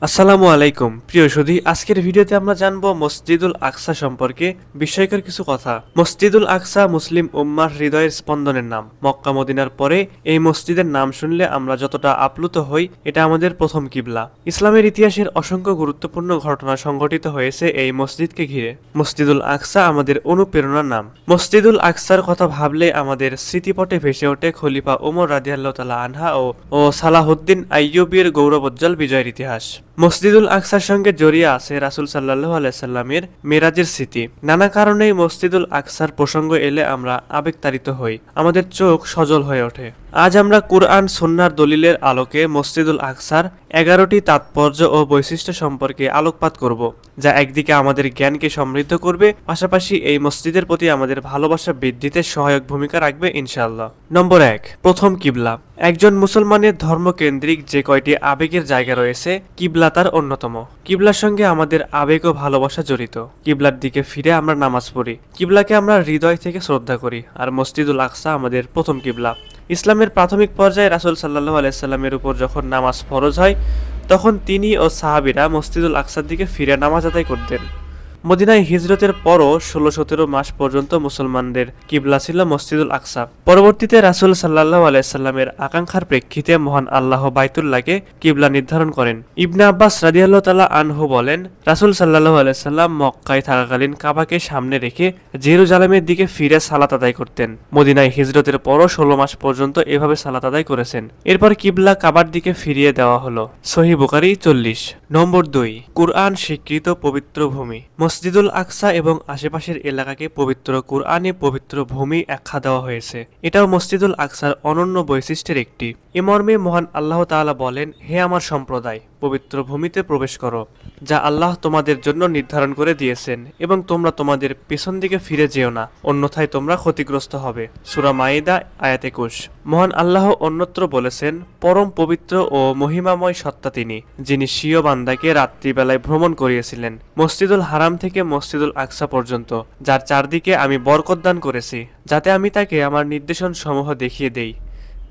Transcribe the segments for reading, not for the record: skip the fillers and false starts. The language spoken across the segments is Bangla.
আসসালামু আলাইকুম প্রিয় সুধী, আজকের ভিডিওতে আমরা জানবো মসজিদুল আকসা সম্পর্কে বিস্ময়কর কিছু কথা। মসজিদুল আকসা মুসলিম উম্মাহর হৃদয়ের স্পন্দনের নাম। মক্কা মদিনার পরে এই মসজিদের নাম শুনলে আমরা যতটা আপ্লুত হই, এটা আমাদের প্রথম কিবলা। ইসলামের ইতিহাসের অসংখ্য গুরুত্বপূর্ণ ঘটনা সংঘটিত হয়েছে এই মসজিদকে ঘিরে। মসজিদুল আকসা আমাদের অনুপ্রেরণার নাম। মসজিদুল আকসার কথা ভাবলে আমাদের স্মৃতিপটে ভেসে ওঠে খলিফা ওমর রাদিয়াল্লাহু তাআলা আনহা ও সালাহুদ্দিন আইয়ুবীর গৌরবোজ্জ্বল বিজয়ের ইতিহাস। মসজিদুল আকসার সঙ্গে জড়িয়ে আছে রাসূল সাল্লাল্লাহু আলাইহি সাল্লামের মেরাজের স্মৃতি। নানা কারণেই মসজিদুল আকসার প্রসঙ্গ এলে আমরা আবেগতাড়িত হই, আমাদের চোখ সজল হয়ে ওঠে। আজ আমরা কুরআন সুন্নাহর দলিলের আলোকে মসজিদুল আকসার 11টি তাৎপর্য ও বৈশিষ্ট্য সম্পর্কে আলোকপাত করব, যা একদিকে আমাদের জ্ঞানকে সমৃদ্ধ করবে, পাশাপাশি এই মসজিদের প্রতি আমাদের ভালোবাসা বৃদ্ধিতে সহায়ক ভূমিকা রাখবে ইনশাআল্লাহ। নম্বর 1, প্রথম কিবলা। একজন মুসলমানের ধর্মকেন্দ্রিক যে কয়টি আবেগের জায়গা রয়েছে, কিবলা তার অন্যতম। কিবলার সঙ্গে আমাদের আবেগ ও ভালোবাসা জড়িত। কিবলার দিকে ফিরে আমরা নামাজ পড়ি, কিবলাকে আমরা হৃদয় থেকে শ্রদ্ধা করি। আর মসজিদুল আকসা আমাদের প্রথম কিবলা। ইসলামের প্রাথমিক পর্যায়ে রাসূল সাল্লাল্লাহু আলাইহি সাল্লামের উপর যখন নামাজ ফরজ হয়, তখন তিনি ও সাহাবীরা মসজিদুল আকসার দিকে ফিরে নামাজ আদায় করতেন। মদিনায় হিজরতের পরও 16-17 মাস পর্যন্ত মুসলমানদের কিবলা ছিল মসজিদুল আকসা। পরবর্তীতে রাসূল সাল্লাল্লাহু আলাইহি সাল্লামের আকাঙ্ক্ষার প্রেক্ষিতে মহান আল্লাহ বাইতুল্লাহকে কিবলা নির্ধারণ করেন। ইবনে আব্বাস রাদিয়াল্লাহু তাআলা আনহু বলেন, রাসূল সাল্লাল্লাহু আলাইহি সাল্লাম মক্কায় থাকাকালীন কাবাকে সামনে রেখে জেরুজালেমের দিকে ফিরে সালাত আদায় করতেন। মদিনায় হিজরতের পরও 16 মাস পর্যন্ত এভাবে সালাত আদায় করেছেন। এরপর কিবলা কাবার দিকে ফিরিয়ে দেওয়া হলো। সহিহ বুখারী 40। নম্বর 2, কুরআন স্বীকৃত পবিত্র ভূমি। মসজিদুল আকসা এবং আশেপাশের এলাকাকে পবিত্র কুরআনে পবিত্র ভূমি আখ্যা দেওয়া হয়েছে। এটাও মসজিদুল আকসার অনন্য বৈশিষ্ট্যের একটি। এ মর্মে মহান আল্লাহ তাআলা বলেন, হে আমার সম্প্রদায়, পবিত্র ভূমিতে প্রবেশ করো, যা আল্লাহ তোমাদের জন্য নির্ধারণ করে দিয়েছেন, এবং তোমরা তোমাদের পেছন দিকে ফিরে যেও না, অন্যথায় তোমরা ক্ষতিগ্রস্ত হবে। সূরা মাইদা আয়াত 21। মহান আল্লাহ অন্যত্র বলেছেন, পরম পবিত্র ও মহিমাময় সত্তা তিনি, যিনি স্বীয় বান্দাকে রাত্রিবেলায় ভ্রমণ করিয়েছিলেন মসজিদুল হারাম থেকে মসজিদুল আকসা পর্যন্ত, যার চারদিকে আমি বরকত দান করেছি, যাতে আমি তাকে আমার নির্দেশন সমূহ দেখিয়ে দেই।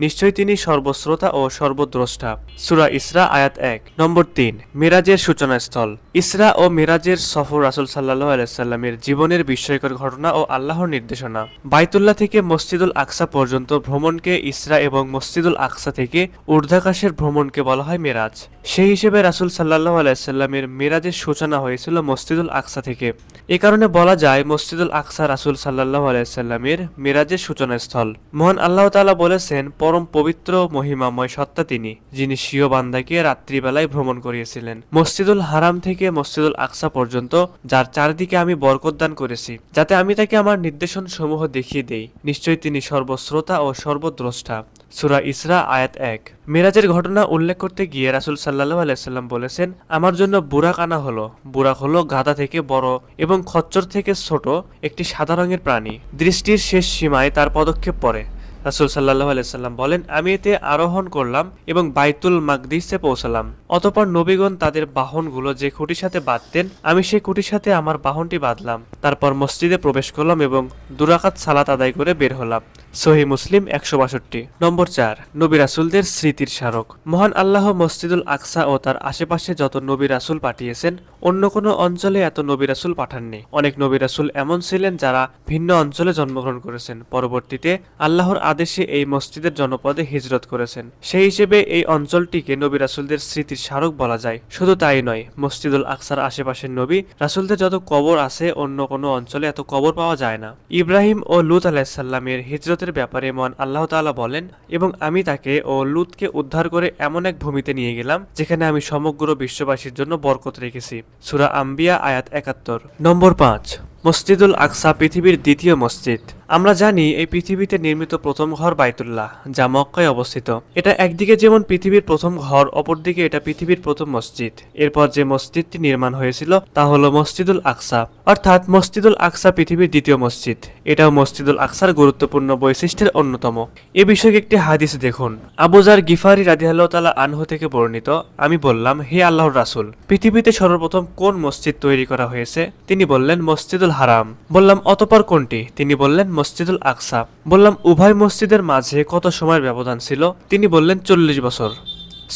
নিশ্চয়ই তিনি সর্বশ্রোতা ও সর্বদ্রষ্টা। সূরা ইসরা আয়াত 1। নম্বর 3, মেরাজের সূচনাস্থল। ইসরা ও মেরাজের সফর রাসূল সাল্লাল্লাহু আলাইহি সাল্লামের জীবনের বিস্ময়কর ঘটনা ও আল্লাহর নির্দেশনা। বাইতুল্লাহ থেকে মসজিদুল আকসা পর্যন্ত ভ্রমণকে ইসরা এবং মসজিদুল আকসা থেকে ঊর্ধ্বাকাশের ভ্রমণকে বলা হয় মেরাজ। সেই হিসেবে রাসূল সাল্লাল্লাহু আলাইহি সাল্লামের মেরাজের সূচনা হয়েছিল মসজিদুল আকসা থেকে। এ কারণে বলা যায় মসজিদুল আকসা রাসূল সাল্লাল্লাহু আলাইহি সাল্লামের মেরাজের সূচনাস্থল। মহান আল্লাহ তাআলা বলেছেন, পরম পবিত্র মহিমাময় সত্তা তিনি, যিনি স্বীয় বান্দাকে রাত্রিবেলায় ভ্রমণ করিয়েছিলেন মসজিদুল হারাম থেকে মসজিদুল আকসা পর্যন্ত, যার চারদিকে আমি বরকত দান করেছি, যাতে আমি তাকে আমার নির্দেশন সমূহ দেখিয়ে দেই। নিশ্চয়ই তিনি সর্বশ্রোতা ও সর্বদ্রষ্টা। সূরা ইসরা আয়াত 1। মেরাজের ঘটনা উল্লেখ করতে গিয়ে রাসূল সাল্লাল্লাহু আলাইহি সাল্লাম বলেছেন, আমার জন্য বুরাক আনা হলো। বুরাক হলো গাধা থেকে বড় এবং খচ্চর থেকে ছোট একটি সাদা রঙের প্রাণী। দৃষ্টির শেষ সীমায় তার পদক্ষেপ পড়ে। রাসূল সাল্লাল্লাহু আলাইহি সাল্লাম বলেন, আমি এতে আরোহণ করলাম এবং বাইতুল মাকদিসে পৌঁছালাম। অতঃপর নবীগণ তাদের বাহনগুলো যে খুঁটির সাথে বাঁধতেন, আমি সেই খুঁটির সাথে আমার বাহনটি বাঁধলাম। তারপর মসজিদে প্রবেশ করলাম এবং 2 রাকাত সালাত আদায় করে বের হলাম। সহিহ মুসলিম 162। নম্বর 4, নবী রাসূলদের স্মৃতির স্মারক। মহান আল্লাহ মসজিদুল আকসা ও তার আশেপাশে যত নবী রাসূল পাঠিয়েছেন, অন্য কোনো অঞ্চলে এত নবী রাসূল পাঠাননি। অনেক নবী রাসূল এমন ছিলেন যারা ভিন্ন অঞ্চলে জন্মগ্রহণ করেছেন, পরবর্তীতে আল্লাহর আদেশে এই মসজিদের জনপদে হিজরত করেছেন। সেই হিসেবে এই অঞ্চলটিকে নবী রাসূলদের স্মৃতির স্মারক বলা যায়। শুধু তাই নয়, মসজিদুল আকসার আশেপাশের নবী রাসূলদের যত কবর আছে, অন্য কোনো অঞ্চলে এত কবর পাওয়া যায় না। ইব্রাহিম ও লূত আলাইহিস সালামের হিজরতের ব্যাপারে মহান আল্লাহ তাআলা বলেন, এবং আমি তাকে ও লূতকে উদ্ধার করে এমন এক ভূমিতে নিয়ে গেলাম, যেখানে আমি সমগ্র বিশ্ববাসীর জন্য বরকত রেখেছি। সূরা আম্বিয়া আয়াত 71। নম্বর 5, মসজিদুল আকসা পৃথিবীর দ্বিতীয় মসজিদ। আমরা জানি এই পৃথিবীতে নির্মিত প্রথম ঘর বাইতুল্লাহ, যা মক্কায় অবস্থিত। এটা একদিকে যেমন পৃথিবীর প্রথম ঘর, অপরদিকে এটা পৃথিবীর প্রথম মসজিদ। এরপর যে মসজিদটি নির্মাণ হয়েছিল তা হলো মসজিদুল আকসা, অর্থাৎ মসজিদুল আকসা পৃথিবীর দ্বিতীয় মসজিদ। এটাও মসজিদুল আকসার গুরুত্বপূর্ণ বৈশিষ্ট্যের অন্যতম। এ বিষয়ে একটি হাদিস দেখুন। আবু যার গিফারি রাদিয়াল্লাহু তাআলা আনহু থেকে বর্ণিত, আমি বললাম, হে আল্লাহর রাসূল, পৃথিবীতে সর্বপ্রথম কোন মসজিদ তৈরি করা হয়েছে? তিনি বললেন, মসজিদুল হারাম। বললাম, অতঃপর কোনটি? তিনি বললেন, মসজিদুল আকসা। বললাম, উভয় মসজিদের মাঝে কত সময়ের ব্যবধান ছিল? তিনি বললেন, 40 বছর।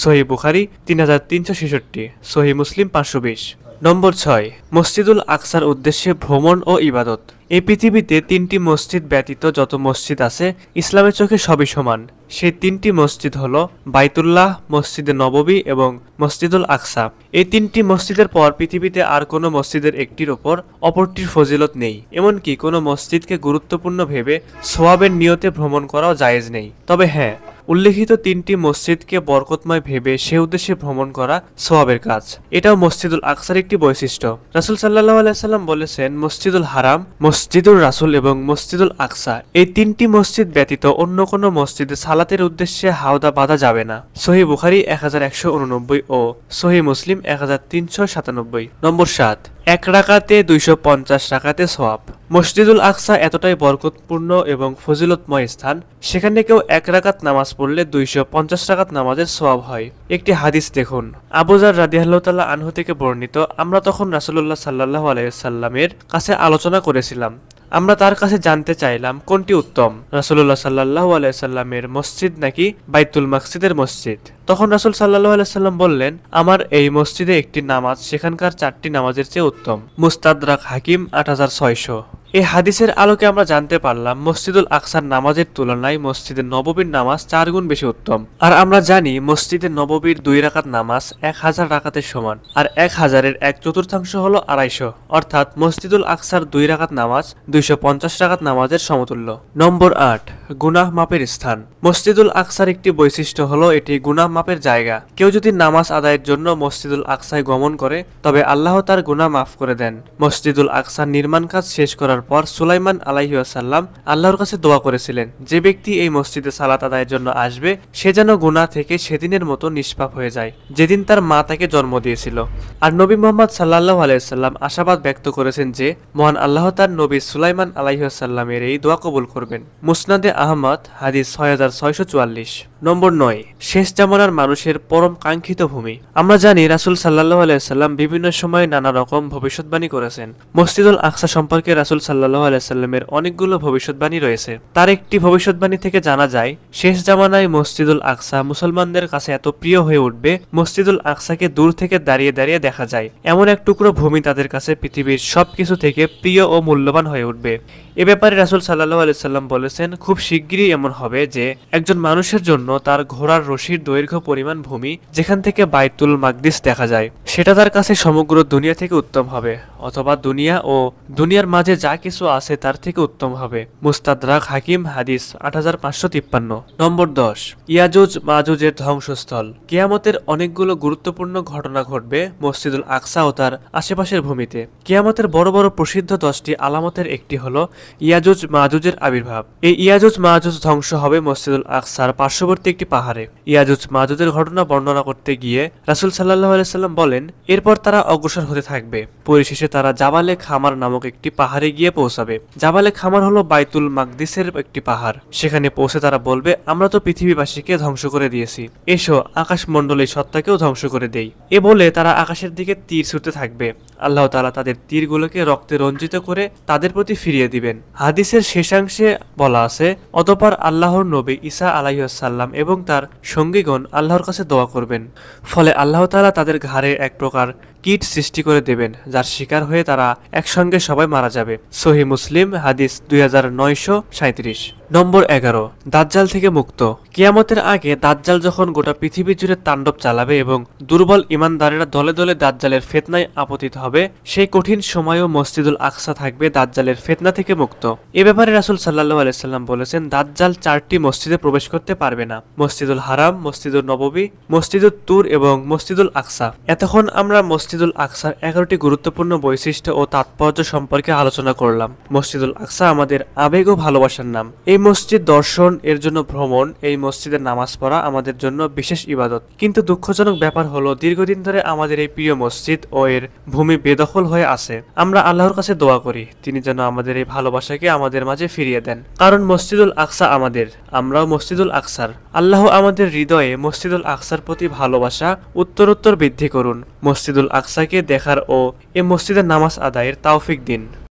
সহিহ বুখারী 3366, সহিহ মুসলিম 520। নম্বর 6, মসজিদুল আকসার উদ্দেশ্যে ভ্রমণ ও ইবাদত। এই পৃথিবীতে 3টি মসজিদ ব্যতীত যত মসজিদ আছে ইসলামের চোখে সবই সমান। সেই 3টি মসজিদ হলো বাইতুল্লাহ, মসজিদে নববী এবং মসজিদুল আকসা। এই 3টি মসজিদের পর পৃথিবীতে আর কোনো মসজিদের একটির ওপর অপরটির ফজিলত নেই। এমনকি কোনো মসজিদকে গুরুত্বপূর্ণ ভেবে সোয়াবের নিয়তে ভ্রমণ করাও জায়েজ নেই। তবে হ্যাঁ, উল্লেখিত 3টি মসজিদকে বরকতময় ভেবে সে উদ্দেশ্যে ভ্রমণ করা সোয়াবের কাজ। এটাও মসজিদুল আকসার একটি বৈশিষ্ট্য। রাসূল সাল্লাল্লাহু আলাইহি সাল্লাম বলেছেন, মসজিদুল হারাম, মসজিদুল রাসূল এবং মসজিদুল আকসা এই 3টি মসজিদ ব্যতীত অন্য কোনো মসজিদে সালাতের উদ্দেশ্যে হাওদা বাঁধা যাবে না। সহিহ বুখারী 1189 ও সহিহ মুসলিম 1397। নম্বর 7, 1 রাকাতে 250 রাকাতে সওয়াব। মসজিদুল আকসা এতটাই বরকতপূর্ণ এবং ফজিলতময় স্থান, সেখানে কেউ 1 রাকাত নামাজ পড়লে 250 রাকাত নামাজের সওয়াব হয়। একটি হাদিস দেখুন, আবু যার রাদিয়াল্লাহু তাআলা আনহু থেকে বর্ণিত, আমরা তখন রাসূলুল্লাহ সাল্লাল্লাহু আলাইহি ওয়াসাল্লামের কাছে আলোচনা করেছিলাম। আমরা তার কাছে জানতে চাইলাম কোনটি উত্তম, রাসূলুল্লাহ সাল্লাল্লাহু আলাইহি সাল্লামের মসজিদ নাকি বাইতুল মাকসিদের মসজিদ। তখন রাসূল সাল্লাল্লাহু আলাইহি সাল্লাম বললেন, আমার এই মসজিদে একটি নামাজ সেখানকার 4টি নামাজের চেয়ে উত্তম। মুস্তাদরাক হাকিম 8600। এই হাদিসের আলোকে আমরা জানতে পারলাম মসজিদুল আকসার নামাজের তুলনায় মসজিদে নববীর নামাজ 4 গুণ বেশি উত্তম। আর আমরা জানি মসজিদে নববীর 2 রাকাত নামাজ 1000 রাকাতের সমান, আর 1000-এর 1/4 হলো 250, অর্থাৎ মসজিদুল আকসার 2 রাকাত নামাজ 250 রাকাত নামাজের সমতুল্য। নম্বর 8, গুনাহ মাপের স্থান। মসজিদুল আকসার একটি বৈশিষ্ট্য হলো এটি গুনাহ মাপের জায়গা। কেউ যদি নামাজ আদায়ের জন্য মসজিদুল আকসায় গমন করে তবে আল্লাহ তার গুনাহ মাফ করে দেন। মসজিদুল আকসার নির্মাণ কাজ শেষ করার পর সুলাইমান আলাইহিস সালাম আল্লাহর কাছে দোয়া করেছিলেন, যে ব্যক্তি এই মসজিদে সালাত আদায়ের জন্য আসবে সে যেন গুনাহ থেকে সেদিনের মতো নিষ্পাপ হয়ে যায় যেদিন তার মা তাকে জন্ম দিয়েছিল। আর নবী মুহাম্মদ সাল্লাল্লাহু আলাইহি সাল্লাম আশাবাদ ব্যক্ত করেছেন যে মহান আল্লাহ তার নবী সুলাইমান আলাইহিস সালামের এই দোয়া কবুল করবেন। মুসনাদে আহমদ হাদিস 6644। নম্বর 9, শেষ জামানার মানুষের পরম কাঙ্ক্ষিত ভূমি। আমরা জানি রাসূল সাল্লাল্লাহু আলাইহি সাল্লাম বিভিন্ন সময় নানা রকম ভবিষ্যৎবাণী করেছেন। মসজিদুল আকসা সম্পর্কে রাসূল সাল্লাল্লাহু আলাইহি সাল্লামের অনেকগুলো ভবিষ্যৎবাণী রয়েছে। তার একটি ভবিষ্যৎবাণী থেকে জানা যায়, শেষ জামানায় মসজিদুল আকসা মুসলমানদের কাছে এত প্রিয় হয়ে উঠবে, মসজিদুল আকসাকে দূর থেকে দাঁড়িয়ে দাঁড়িয়ে দেখা যায়। এমন এক টুকরো ভূমি তাদের কাছে পৃথিবীর সবকিছু থেকে প্রিয় ও মূল্যবান হয়ে উঠবে। এ ব্যাপারে রাসূল সাল্লাল্লাহু আলাইহি সাল্লাম বলেছেন, খুব শিগগিরই এমন হবে যে একজন মানুষের জন্য তার ঘোড়ার রশির দৈর্ঘ্য পরিমাণ ভূমি যেখান থেকে বাইতুল মাকদিস দেখা যায় সেটা তার কাছে সমগ্র দুনিয়া থেকে উত্তম হবে, অথবা দুনিয়া ও দুনিয়ার মাঝে যা কিছু আছে তার থেকে উত্তম হবে। মুস্তাদরাক হাকিম হাদিস 8553। নম্বর 10, ইয়াজুজ মাজুজের ধ্বংসস্থল। কিয়ামতের অনেকগুলো গুরুত্বপূর্ণ ঘটনা ঘটবে মসজিদুল আকসা ও তার আশেপাশের ভূমিতে। কিয়ামতের বড় বড় প্রসিদ্ধ 10টি আলামতের একটি হলো ইয়াজুজ মাজুজের আবির্ভাব। এই ইয়াজুজ মাজুজ ধ্বংস হবে মসজিদুল আকসার পার্শ্ববর্তী একটি পাহাড়ে। ইয়াজুজ মাজুজের ঘটনা বর্ণনা করতে গিয়ে রাসূল সাল্লাল্লাহু আলাইহি সাল্লাম বলেন, এরপর তারা অগ্রসর হতে থাকবে। পরিশেষে তারা জাবালে খামার নামক একটি পাহাড়ে গিয়ে পৌঁছাবে। জাবালে খামার হলো বাইতুল মাকদিসের একটি পাহাড়। সেখানে পৌঁছে তারা বলবে, আমরা তো পৃথিবীবাসীকে ধ্বংস করে দিয়েছি, এসো আকাশমণ্ডলী সত্তাকেও ধ্বংস করে দেই। এ বলে তারা আকাশের দিকে তীর ছুটতে থাকবে। আল্লাহ তাআলা তাদের তীরগুলোকে রক্তে রঞ্জিত করে তাদের প্রতি ফিরিয়ে দিবেন। হাদিসের শেষাংশে বলা আছে, অতঃপর আল্লাহর নবী ঈসা আলাইহিস সালাম এবং তার সঙ্গীগণ আল্লাহর কাছে দোয়া করবেন। ফলে আল্লাহ তাআলা তাদের ঘাড়ে এক প্রকার কীট সৃষ্টি করে দেবেন, যার শিকার হয়ে তারা একসঙ্গে সবাই মারা যাবে। সহিহ মুসলিম হাদিস 2937। নম্বর 11, দাজ্জাল থেকে মুক্ত। কিয়ামতের আগে দাজ্জাল যখন গোটা পৃথিবী জুড়ে তাণ্ডব চালাবে এবং দুর্বল ঈমানদারেরা দলে দলে দাজ্জালের ফিতনায় আপতিত হবে, সেই কঠিন সময়ও মসজিদুল আকসা থাকবে দাজ্জালের ফিতনা থেকে মুক্ত। এ ব্যাপারে রাসূল সাল্লাল্লাহু আলাইহি সাল্লাম বলেছেন, দাজ্জাল 4টি মসজিদে প্রবেশ করতে পারবে না: মসজিদুল হারাম, মসজিদুল নববী, মসজিদুত তুর এবং মসজিদুল আকসা। এতক্ষণ আমরা মসজিদুল আকসার 11টি গুরুত্বপূর্ণ বৈশিষ্ট্য ও তাৎপর্য সম্পর্কে আলোচনা করলাম। মসজিদুল আকসা আমাদের আবেগ ও ভালোবাসার নাম। এই মসজিদ দর্শন, এর জন্য ভ্রমণ, এই মসজিদের নামাজ পড়া আমাদের জন্য বিশেষ ইবাদত। কিন্তু দুঃখজনক ব্যাপার হলো, দীর্ঘদিন ধরে আমাদের এই প্রিয় মসজিদ ও এর ভূমি বেদখল হয়ে আছে। আমরা আল্লাহর কাছে দোয়া করি তিনি যেন আমাদের এই ভালোবাসাকে আমাদের মাঝে ফিরিয়ে দেন, কারণ মসজিদুল আকসা আমাদের, আমরাও মসজিদুল আকসার। আল্লাহ আমাদের হৃদয়ে মসজিদুল আকসার প্রতি ভালোবাসা উত্তরোত্তর বৃদ্ধি করুন। মসজিদুল আকসাকে দেখার ও এ মসজিদের নামাজ আদায়ের তৌফিক দিন।